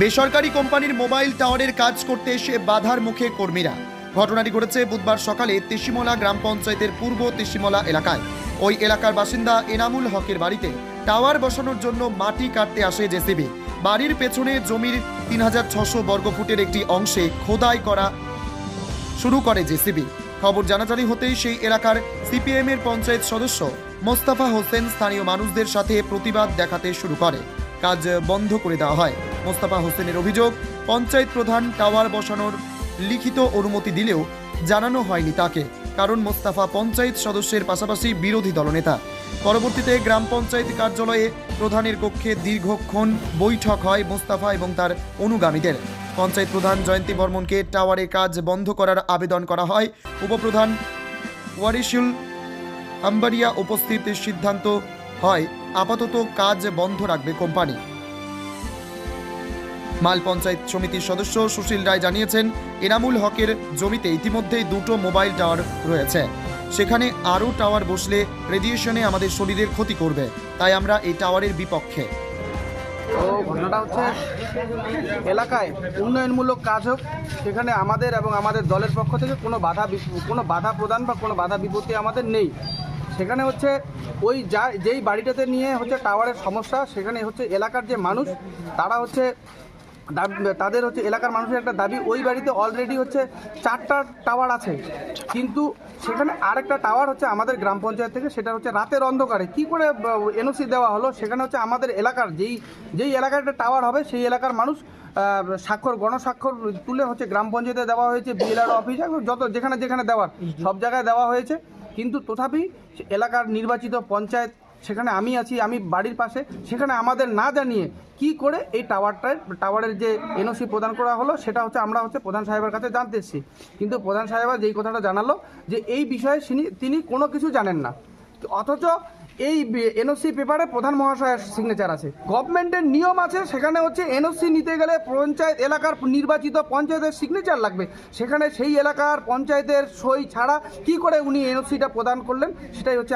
বেসরকারি কোম্পানির মোবাইল টাওয়ারের কাজ করতে এসে বাধার মুখে কর্মীরা। ঘটনাটি ঘটেছে বুধবার সকালে তেশিমলা গ্রাম পঞ্চায়েতের পূর্ব তেশিমলা এলাকায়। ওই এলাকার বাসিন্দা এনামুল হকের বাড়িতে টাওয়ার বসানোর জন্য মাটি কাটতে আসে জেসিবি। বাড়ির পেছনে জমির 3600 বর্গফুটের একটি অংশে খোদাই করা শুরু করে জেসিবি। খবর জানাজানি হতেই সেই এলাকার সিপিএম এর পঞ্চায়েত সদস্য মোস্তাফা হোসেন স্থানীয় মানুষদের সাথে প্রতিবাদ দেখাতে শুরু করে। কাজ বন্ধ করে দেওয়া হয়। মোস্তাফা হোসেনের অভিযোগ, পঞ্চায়েত প্রধান টাওয়ার বসানোর লিখিত অনুমতি দিলেও জানানো হয়নি তাকে, কারণ মোস্তাফা পঞ্চায়েত সদস্যের পাশাপাশি বিরোধী দলনেতা। পরবর্তীতে গ্রাম পঞ্চায়েত কার্যালয়ে প্রধানের কক্ষে দীর্ঘক্ষণ বৈঠক হয় মোস্তাফা এবং তার অনুগামীদের। পঞ্চায়েত প্রধান জয়ন্তী বর্মনকে টাওয়ারের কাজ বন্ধ করার আবেদন করা হয়। উপপ্রধান ওয়ারিসুল আম্বারিয়া উপস্থিত সিদ্ধান্ত হয় আপাতত কাজ বন্ধ রাখবে কোম্পানি। মাল পঞ্চায়েত সমিতির সদস্য সুশীল রায় জানিয়েছেন, এনামুল হকের জমিতে ইতিমধ্যেই 2টো মোবাইল টাওয়ার রয়েছে। সেখানে আরও টাওয়ার বসলে রেডিয়েশনে আমাদের শরীরের ক্ষতি করবে, তাই আমরা এই টাওয়ারের বিপক্ষে। তো ঘটনাটা হচ্ছে, এলাকায় উন্নয়নমূলক কাজ হোক, সেখানে আমাদের এবং আমাদের দলের পক্ষ থেকে কোনো বাধা প্রদান বা কোনো বাধা বিপত্তি আমাদের নেই। সেখানে হচ্ছে ওই যেই বাড়িটাতে নিয়ে হচ্ছে টাওয়ারের সমস্যা, সেখানে হচ্ছে এলাকার যে মানুষ তারা হচ্ছে তাদের হচ্ছে এলাকার মানুষের একটা দাবি, ওই বাড়িতে অলরেডি হচ্ছে 4টা টাওয়ার আছে, কিন্তু সেখানে আরেকটা টাওয়ার হচ্ছে আমাদের গ্রাম পঞ্চায়েত থেকে, সেটা হচ্ছে রাতের অন্ধকারে কি করে এনওসি দেওয়া হলো। সেখানে হচ্ছে আমাদের এলাকার যেই এলাকার একটা টাওয়ার হবে, সেই এলাকার মানুষ গণস্বাক্ষর তুলে হচ্ছে গ্রাম পঞ্চায়েতে দেওয়া হয়েছে, বিএলআর অফিস যত যেখানে দেওয়ার সব জায়গায় দেওয়া হয়েছে। কিন্তু তথাপি এলাকার নির্বাচিত পঞ্চায়েত, সেখানে আমি আছি, আমি বাড়ির পাশে, সেখানে আমাদের না জানিয়ে কি করে এই টাওয়ারের যে এনওসি প্রদান করা হলো, সেটা হচ্ছে আমরা হচ্ছে প্রধান সাহেবের কাছে জানতে এসেছি। কিন্তু প্রধান সাহেব যেই কথাটা জানালো যে এই বিষয়ে তিনি কোনো কিছু জানেন না, অথচ এই এনওসি পেপারে প্রধান মহাশয়ের সিগনেচার আছে। গভর্নমেন্টের নিয়ম আছে, সেখানে হচ্ছে এনওসি নিতে গেলে পঞ্চায়েত এলাকার নির্বাচিত পঞ্চায়েতের সিগনেচার লাগবে। সেখানে সেই এলাকার পঞ্চায়েতের সই ছাড়া কি করে উনি এনওসিটা প্রদান করলেন, সেটাই হচ্ছে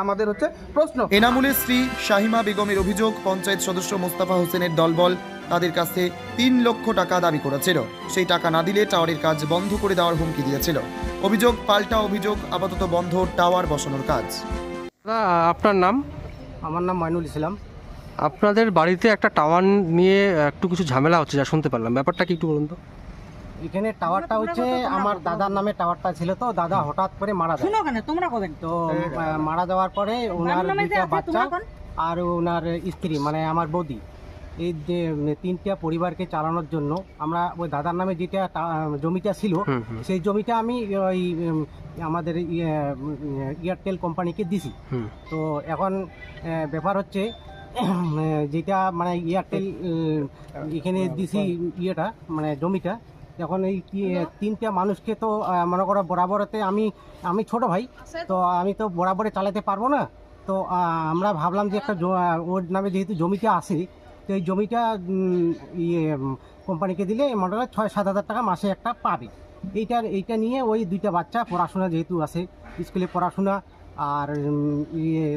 আমাদের হচ্ছে প্রশ্ন। এনামুলের স্ত্রী শাহিমা বেগমের অভিযোগ, পঞ্চায়েত সদস্য মোস্তাফা হোসেনের দলবল তাদের কাছে 3 লক্ষ টাকা দাবি করেছিল। সেই টাকা না দিলে টাওয়ারের কাজ বন্ধ করে দেওয়ার হুমকি দিয়েছিল। অভিযোগ পাল্টা অভিযোগ, আপাতত বন্ধ টাওয়ার বসানোর কাজ। আপনার নাম? আমার নাম মাইনুল ইসলাম। আপনাদের বাড়িতে একটা টাওয়ার নিয়ে একটু কিছু ঝামেলা হচ্ছে যা শুনতে পারলাম, ব্যাপারটা কি একটু বলুন তো। এখানে টাওয়ারটা হচ্ছে আমার দাদার নামে টাওয়ারটা ছিল, তো দাদা হঠাৎ করে মারা যায়। তো মারা যাওয়ার পরে ওনার 2টা বাচ্চা আর ওনার স্ত্রী মানে আমার বৌদি, এই যে 3টা পরিবারকে চালানোর জন্য আমরা ওই দাদার নামে যেটা জমিটা ছিল, সেই জমিটা আমি ওই আমাদের এয়ারটেল কোম্পানিকে দিছি। তো এখন ব্যাপার হচ্ছে যেটা মানে এয়ারটেল এখানে দিছি ইয়েটা মানে জমিটা, এখন এই 3টা মানুষকে তো মনে করো বরাবরতে আমি ছোট ভাই, তো আমি তো বরাবরে চালাতে পারবো না। তো আমরা ভাবলাম যে একটা ওর নামে যেহেতু জমিটা আছে, তো এই জমিটা কোম্পানিকে দিলে মোটামুটি 6-7 হাজার টাকা মাসে একটা পাবে। এইটা নিয়ে ওই 2টা বাচ্চা পড়াশোনা যেহেতু আছে, স্কুলে পড়াশোনা আর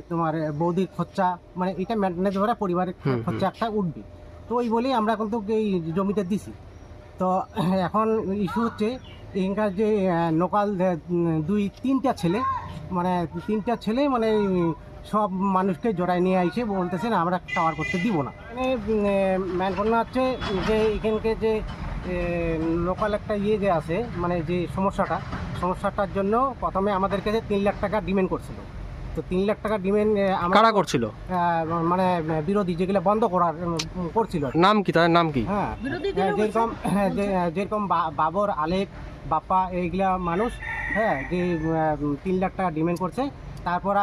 তোমার বৌদির খরচা, মানে এটা মেনটেনেন্স ধরে পরিবারের খরচা একটা উঠবে। তো ওই বলেই আমরা কিন্তু এই জমিটা দিছি। তো এখন ইস্যু হচ্ছে এখানকার যে লোকাল 2-3টা ছেলে, মানে 3টা ছেলে মানে সব মানুষকে জড়াই নিয়ে আইসে বলতেছে না আমরা টাওয়ার করতে দিব না। মেন ঘটনা হচ্ছে যে এখানকে যে লোকাল একটা যে আছে, মানে যে সমস্যাটার জন্য প্রথমে আমাদের কাছে 3 লাখ টাকা ডিমান্ড করছিল। তো 3 লাখ টাকা ডিমান্ড কারা করছিল? মানে বিরোধী যেগুলো বন্ধ করছিল। নাম কি, তাদের নাম কি? হ্যাঁ, যেরকম বাবর, আলেপ, বাপ্পা, এইগুলা মানুষ, হ্যাঁ, যে 3 লাখ টাকা ডিমান্ড করছে। তারপর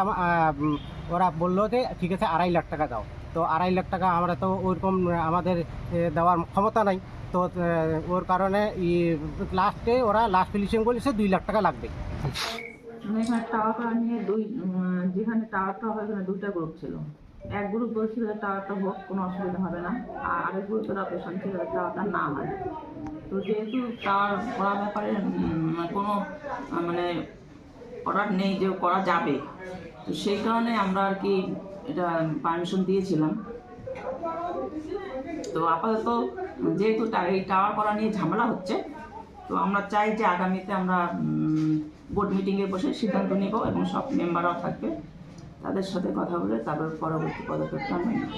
ওরা বললো যে ঠিক আছে 2.5 লাখ টাকা দাও। তো 2.5 লাখ টাকা আমরা তো ওইরকম আমাদের দেওয়ার ক্ষমতা নাই। তো ওর কারণে লাস্টে ওরা ফিনিশিং বলেছে 2 লাখ টাকা লাগবে। এখানে টাওয়ারটা নিয়ে যেখানে টাওয়ারটা হয় ওখানে 2টা গ্রুপ ছিল। এক গ্রুপ বলছিল টাওয়ারটা হোক, কোনো অসুবিধা হবে না, আর আরেক গ্রুপের অপারেশন ছিল টাওয়ারটা না হয়। তো যেহেতু টাওয়ার করার ব্যাপারে কোনো মানে অর্ডার নেই যে করা যাবে, তো সেই কারণে আমরা আর কি এটা পারমিশন দিয়েছিলাম। তো আপাতত যেহেতু এই টাওয়ার করা নিয়ে ঝামেলা হচ্ছে, তো আমরা চাই যে আগামীতে আমরা বোর্ড মিটিংয়ে বসে সিদ্ধান্ত নেব এবং সব মেম্বাররাও থাকবে, তাদের সাথে কথা বলে তারপর পরবর্তী পদক্ষেপটা আমরা নেব।